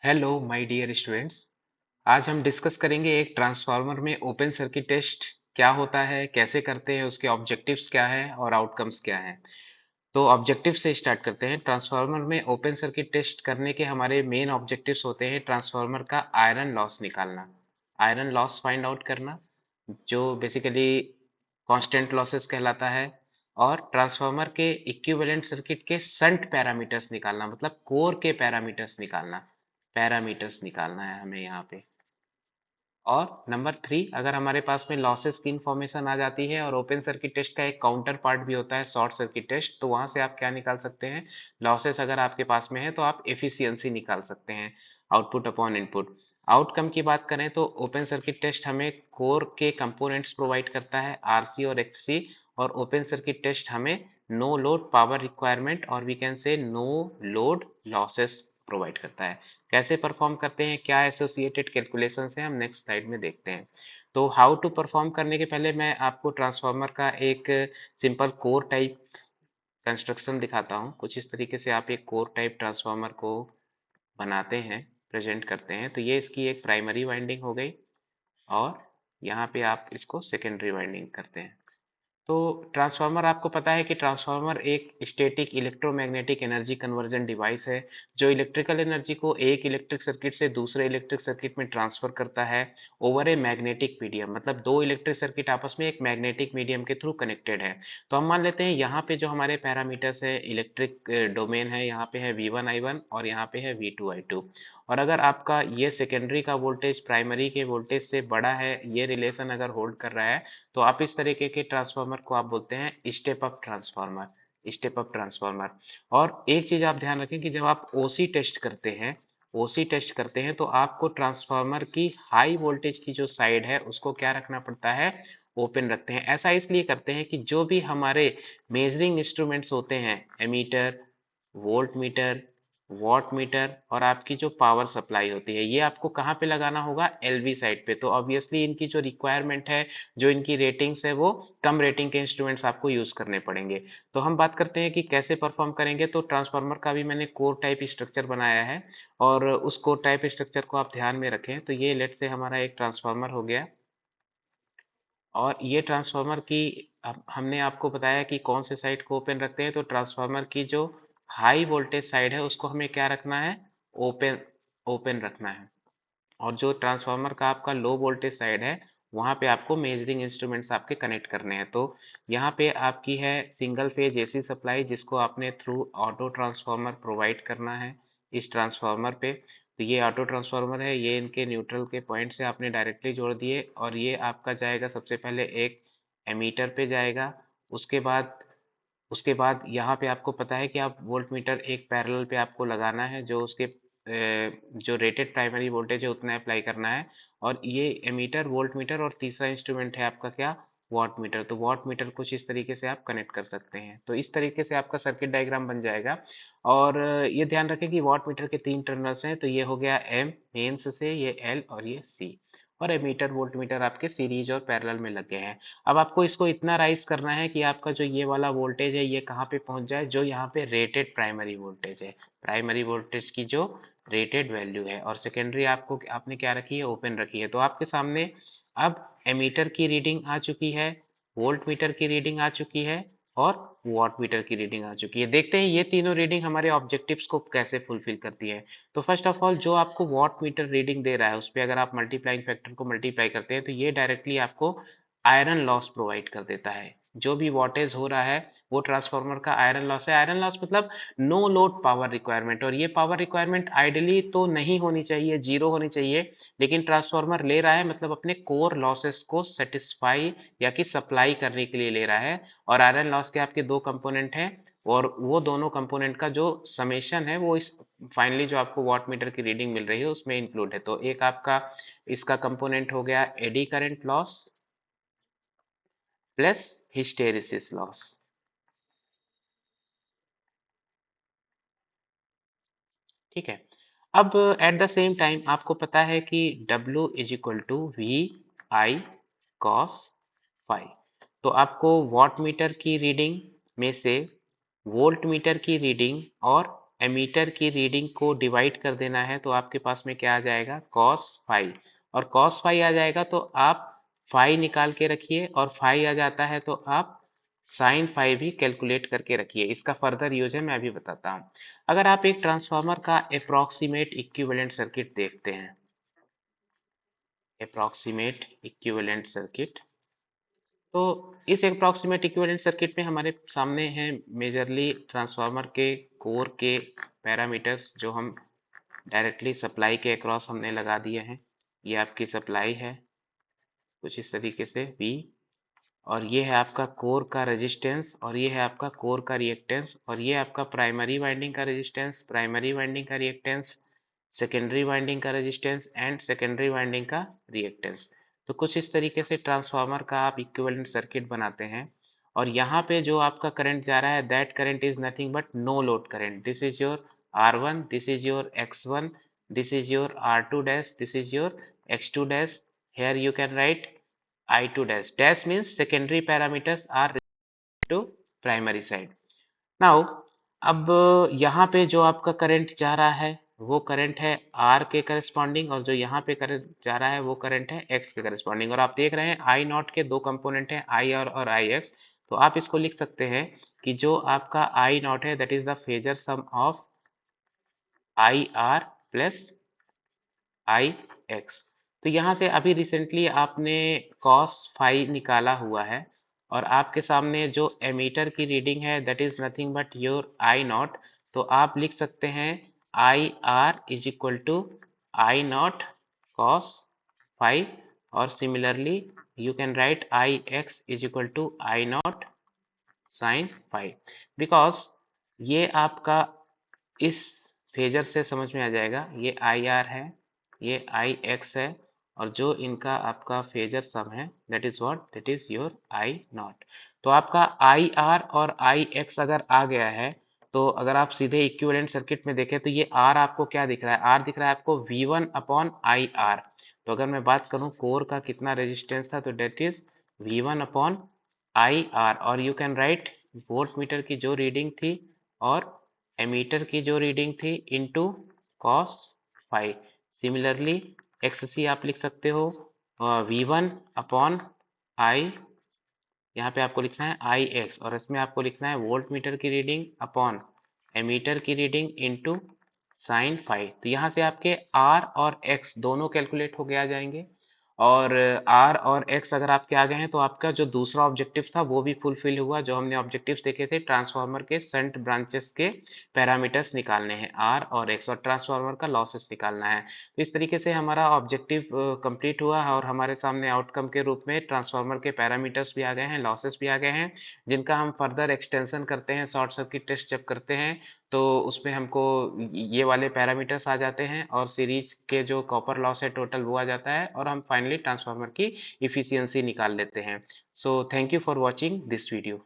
Hello my dear students. आज हम discuss करेंगे एक ट्रांसफार्मर में ओपन सर्किट टेस्ट क्या होता है, कैसे करते हैं, उसके ऑब्जेक्टिव्स क्या है और आउटकम्स क्या हैं। तो ऑब्जेक्टिव से स्टार्ट करते हैं। ट्रांसफार्मर में ओपन सर्किट टेस्ट करने के हमारे मेन ऑब्जेक्टिव्स होते हैं ट्रांसफार्मर का आयरन लॉस निकालना, आयरन लॉस फाइंड आउट करना, जो बेसिकली कांस्टेंट लॉसेस कहलाता है, और ट्रांसफार्मर के इक्विवेलेंट सर्किट के शंट पैरामीटर्स निकालना, मतलब कोर के पैरामीटर्स निकालना है हमें यहाँ पे। और नंबर 3, अगर हमारे पास में लॉसेस की इंफॉर्मेशन आ जाती है और ओपन सर्किट टेस्ट का एक काउंटर पार्ट भी होता है शॉर्ट सर्किट टेस्ट, तो वहां से आप क्या निकाल सकते हैं, लॉसेस अगर आपके पास में है तो आप एफिशिएंसी निकाल सकते हैं, आउटपुट अपॉन इनपुट। आउटकम की बात करें तो ओपन सर्किट टेस्ट हमें कोर के कंपोनेंट्स प्रोवाइड करता है, आरसी और एक्ससी, और ओपन सर्किट टेस्ट हमें नो लोड पावर रिक्वायरमेंट और we can say no load losses provide करता है। कैसे परफॉर्म करते हैं, क्या एसोसिएटेड कैलकुलेशंस हैं, हम नेक्स्ट स्लाइड में देखते हैं। तो हाउ टू परफॉर्म करने के पहले मैं आपको ट्रांसफार्मर का एक सिंपल कोर टाइप कंस्ट्रक्शन दिखाता हूँ। कुछ इस तरीके से आप एक कोर टाइप ट्रांसफार्मर को बनाते हैं, प्रेजेंट करते हैं। तो ये इसकी एक प्राइमरी वाइंडिंग हो गई और यहाँ पे आप इसको सेकेंडरी वाइंडिंग करते हैं। तो ट्रांसफार्मर, आपको पता है कि ट्रांसफार्मर एक static electromagnetic energy conversion device है, जो इलेक्ट्रिकल एनर्जी को एक इलेक्ट्रिक सर्किट से दूसरे इलेक्ट्रिक सर्किट में ट्रांसफर करता है ओवर ए मैग्नेटिक मीडियम। मतलब दो इलेक्ट्रिक सर्किट आपस में एक मैग्नेटिक मीडियम के थ्रू कनेक्टेड है। तो हम मान लेते हैं यहाँ पे जो हमारे पैरामीटर्स है, इलेक्ट्रिक डोमेन है, यहाँ पे है V1 I1 और यहाँ पे है V2 I2। और अगर आपका ये सेकेंडरी का वोल्टेज प्राइमरी के वोल्टेज से बड़ा है, ये रिलेशन अगर होल्ड कर रहा है, तो आप इस तरीके के ट्रांसफार्मर को आप बोलते हैं step up transformer, step up transformer. और एक चीज आप ध्यान रखें कि जब आप ओसी टेस्ट करते हैं, ओसी टेस्ट करते हैं तो आपको ट्रांसफार्मर की हाई वोल्टेज की जो साइड है उसको क्या रखना पड़ता है, ओपन रखते हैं। ऐसा इसलिए करते हैं कि जो भी हमारे मेजरिंग इंस्ट्रूमेंट्स होते हैं, ammeter, voltmeter, wattmeter और आपकी जो पावर सप्लाई होती है, ये आपको कहाँ पे लगाना होगा, एलवी साइड पे। तो ऑब्वियसली इनकी जो रिक्वायरमेंट है, जो इनकी रेटिंग्स है, वो कम रेटिंग के इंस्ट्रूमेंट्स आपको यूज करने पड़ेंगे। तो हम बात करते हैं कि कैसे परफॉर्म करेंगे। तो ट्रांसफार्मर का भी मैंने कोर टाइप स्ट्रक्चर बनाया है और उस कोर टाइप स्ट्रक्चर को आप ध्यान में रखें। तो ये लेट से हमारा एक ट्रांसफार्मर हो गया और ये ट्रांसफार्मर की हमने आपको बताया कि कौन से साइड को ओपन रखते हैं। तो ट्रांसफार्मर की जो हाई वोल्टेज साइड है उसको हमें क्या रखना है, ओपन, ओपन रखना है। और जो ट्रांसफार्मर का आपका लो वोल्टेज साइड है, वहाँ पे आपको मेजरिंग इंस्ट्रूमेंट्स आपके कनेक्ट करने हैं। तो यहाँ पे आपकी है सिंगल फेज एसी सप्लाई, जिसको आपने थ्रू ऑटो ट्रांसफार्मर प्रोवाइड करना है इस ट्रांसफार्मर पे। तो ये ऑटो ट्रांसफार्मर है, ये इनके न्यूट्रल के पॉइंट से आपने डायरेक्टली जोड़ दिए और ये आपका जाएगा सबसे पहले एक एमीटर पे जाएगा। उसके बाद यहाँ पे आपको पता है कि आप वोल्ट मीटर एक पैरेलल पे आपको लगाना है, जो उसके जो रेटेड प्राइमरी वोल्टेज है उतना अप्लाई करना है। और ये एमीटर, वोल्ट मीटर और तीसरा इंस्ट्रूमेंट है आपका क्या, वॉट मीटर। तो वॉट मीटर कुछ इस तरीके से आप कनेक्ट कर सकते हैं। तो इस तरीके से आपका सर्किट डायग्राम बन जाएगा। और ये ध्यान रखें कि वॉट मीटर के 3 टर्मिनल्स हैं। तो ये हो गया एम मेंस से, ये एल और ये सी। और एमीटर वोल्ट मीटर आपके सीरीज और पैरेलल में लगे हैं। अब आपको इसको इतना राइज करना है कि आपका जो ये वाला वोल्टेज है ये कहाँ पे पहुंच जाए, जो यहाँ पे रेटेड प्राइमरी वोल्टेज है, प्राइमरी वोल्टेज की जो रेटेड वैल्यू है। और सेकेंडरी आपको आपने क्या रखी है, ओपन रखी है। तो आपके सामने अब एमीटर की रीडिंग आ चुकी है, वोल्ट मीटर की रीडिंग आ चुकी है और वॉट मीटर की रीडिंग आ चुकी है। देखते हैं ये तीनों रीडिंग हमारे ऑब्जेक्टिव्स को कैसे फुलफिल करती है। तो फर्स्ट ऑफ ऑल, जो आपको वॉट मीटर रीडिंग दे रहा है उस पर अगर आप मल्टीप्लाइंग फैक्टर को मल्टीप्लाई करते हैं तो ये डायरेक्टली आपको आयरन लॉस प्रोवाइड कर देता है। जो भी वॉटेज हो रहा है वो ट्रांसफार्मर का आयरन लॉस है। आयरन लॉस मतलब नो लोड पावर रिक्वायरमेंट, और ये पावर रिक्वायरमेंट आइडियली तो नहीं होनी चाहिए, जीरो होनी चाहिए, लेकिन ट्रांसफार्मर ले रहा है मतलब अपने कोर लॉसेस को सेटिस्फाई या कि सप्लाई करने के लिए ले रहा है। और आयरन लॉस के आपके दो कंपोनेंट हैं और वो दोनों कंपोनेंट का जो समेशन है वो इस फाइनली जो आपको वॉट मीटर की रीडिंग मिल रही है उसमें इंक्लूड है। तो एक आपका इसका कंपोनेंट हो गया eddy current loss plus hysteresis loss. ठीक है। अब एट द सेम टाइम आपको पता है कि W is equal to V I cos phi. तो आपको वॉट मीटर की रीडिंग में से वोल्ट मीटर की रीडिंग और एमीटर की रीडिंग को डिवाइड कर देना है तो आपके पास में क्या आ जाएगा, cos फाई, और cos फाई आ जाएगा तो आप फाई निकाल के रखिए, और फाई आ जाता है तो आप साइन फाई भी कैलकुलेट करके रखिए। इसका फर्दर यूज है, मैं अभी बताता हूँ। अगर आप एक ट्रांसफार्मर का अप्रोक्सीमेट इक्विवेलेंट सर्किट देखते हैं, अप्रोक्सीमेट इक्विवेलेंट सर्किट, तो इस अप्रोक्सीमेट इक्विवेलेंट सर्किट में हमारे सामने हैं मेजरली ट्रांसफार्मर के कोर के पैरामीटर्स, जो हम डायरेक्टली सप्लाई के अक्रॉस हमने लगा दिए हैं। ये आपकी सप्लाई है कुछ इस तरीके से V, और ये है आपका कोर का रेजिस्टेंस, और ये है आपका कोर का रिएक्टेंस, और ये आपका प्राइमरी वाइंडिंग का रेजिस्टेंस, प्राइमरी वाइंडिंग का रिएक्टेंस, सेकेंडरी वाइंडिंग का रेजिस्टेंस एंड सेकेंडरी वाइंडिंग का रिएक्टेंस। तो कुछ इस तरीके से ट्रांसफार्मर का आप इक्विवेलेंट सर्किट बनाते हैं। और यहाँ पे जो आपका करंट जा रहा है, that current is nothing but no load current. This is your R1, this is your X1, this is your R2 dash, this is your X2 dash. Here you can write I2 dash. Dash means secondary parameters are related to primary side. Now अब यहाँ पे जो आपका current जा रहा है वो current है R के करस्पॉन्डिंग, और जो यहाँ पे करंट जा रहा है वो करंट है X के करस्पॉन्डिंग। और आप देख रहे हैं I नॉट के दो कंपोनेंट हैं, IR और IX। तो आप इसको लिख सकते हैं कि जो आपका I नॉट है that is the phasor sum of IR plus IX। तो यहाँ से अभी रिसेंटली आपने cos फाई निकाला हुआ है, और आपके सामने जो एमीटर की रीडिंग है that is nothing but your I naught. तो आप लिख सकते हैं IR is equal to I naught cos phi, और similarly you can write IX is equal to I naught sin phi, because ये आपका इस फेजर से समझ में आ जाएगा, ये IR है, ये IX है, और जो इनका आपका फेजर सम है that is what, that is your I naught. तो आपका IR और IX अगर आ गया है, तो अगर आप सीधे इक्विवेलेंट सर्किट में देखें तो ये R आपको क्या दिख रहा है, R दिख रहा है आपको V1 अपॉन IR। तो अगर मैं बात करूं कोर का कितना रेजिस्टेंस था, तो that is V1 upon IR, और you can right volt meter की जो रीडिंग थी और एमीटर की जो रीडिंग थी into cos phi. Similarly XC आप लिख सकते हो V1 अपॉन I, यहाँ पे आपको लिखना है IX, और इसमें आपको लिखना है वोल्ट मीटर की रीडिंग अपॉन एमीटर की रीडिंग इनटू साइन फाई। तो यहाँ से आपके R और X दोनों कैलकुलेट होके आ जाएंगे, और R और X अगर आपके आ गए हैं तो आपका जो दूसरा ऑब्जेक्टिव था वो भी फुलफिल हुआ। जो हमने ऑब्जेक्टिव्स देखे थे ट्रांसफार्मर के संट ब्रांचेस के पैरामीटर्स निकालने हैं R और X, और ट्रांसफार्मर का लॉसेस निकालना है। तो इस तरीके से हमारा ऑब्जेक्टिव कंप्लीट हुआ है, और हमारे सामने आउटकम के रूप में ट्रांसफार्मर के पैरामीटर्स भी आ गए हैं, लॉसेस भी आ गए हैं, जिनका हम फर्दर एक्सटेंशन करते हैं शॉर्ट सर्किट टेस्ट जब करते हैं, तो उसमें हमको ये वाले पैरामीटर्स आ जाते हैं, और सीरीज के जो कॉपर लॉस है टोटल वो आ जाता है, और हम फाइनली ट्रांसफार्मर की इफिशियंसी निकाल लेते हैं। So thank you for watching this video.